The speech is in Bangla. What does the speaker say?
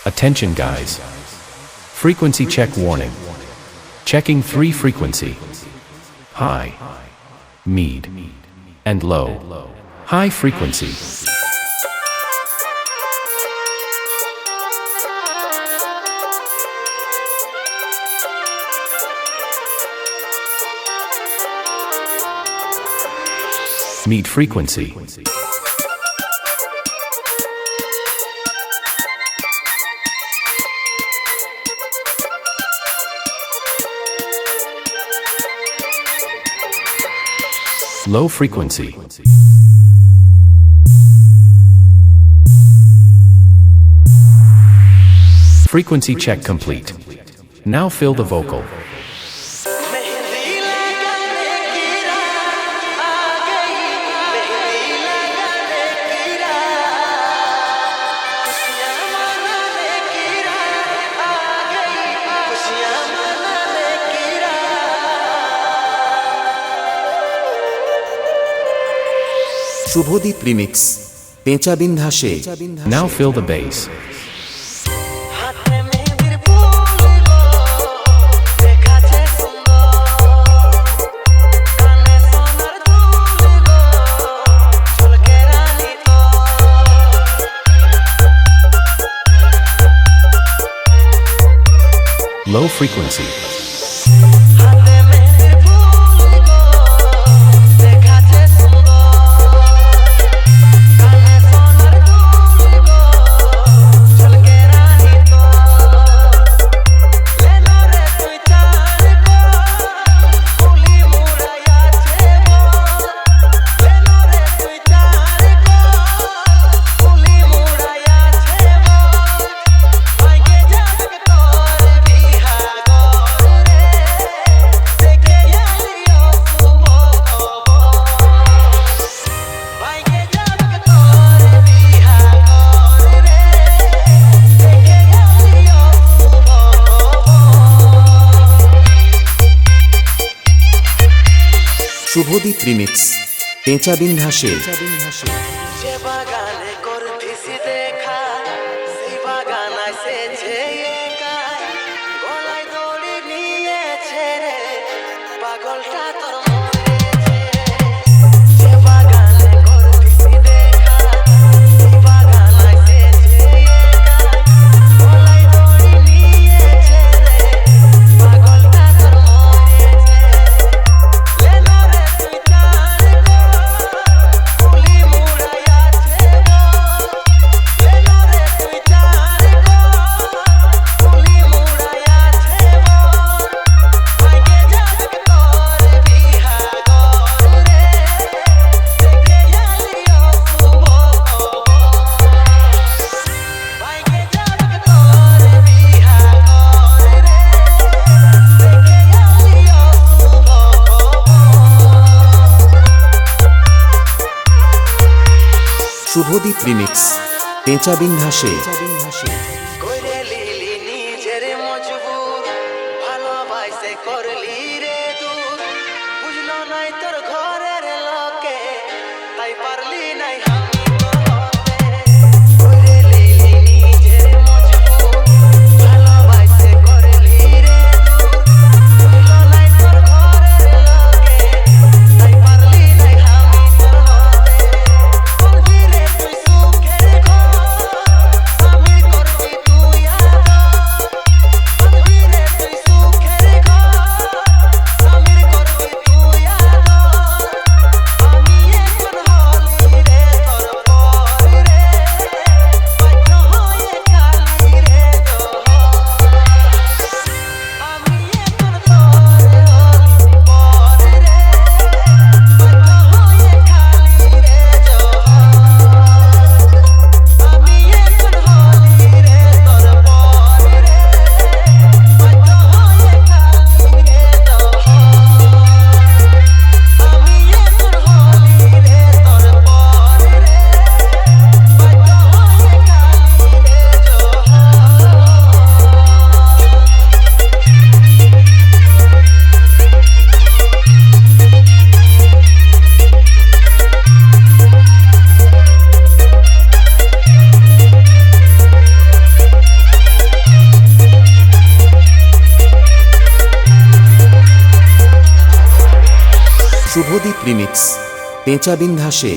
Attention guys. Frequency check warning. Checking 3 frequency. High, mid, and low. High frequency. Mid frequency. Low frequency. Frequency check complete. Now fill the vocal. Subhadeep remix পেঁচা বিন্ধাসে। Now fill the bass. Low frequency. Subhadeep remix পেঁচা বিন্ধাসে। যে বাগানে করতিসি দেখা সেই বাগান এসেছে একা, গলায় দড়ি নিয়েছে রে পাগলটা তোর মরেছে। যে বাগানে করতিসি দেখা সেই বাগান এসেছে একা, গলায় দড়ি নিয়েছে রে পাগলটা তোর মরেছে। শুভদীপ রিমিক্স পেঁচা বিন্ধাসে। করে লিলি নিজের মজবুর, ভালোবাসে করলি রে দূর, বুঝলো নাই তোর ঘরের লোকে, তাই পারলি নাই আমি তোর হতে। করে লিলি নিজের মজবুর, ভালোবাসে করলি রে দূর, বুঝলো নাই তোর ঘরের লোকে, তাই পারলি নাই আমি তোর হতে। করবি রে তুই সুখের ঘর, আমি করবি শুভদীপ রিমিক্স পেঁচা বিন্ধাসে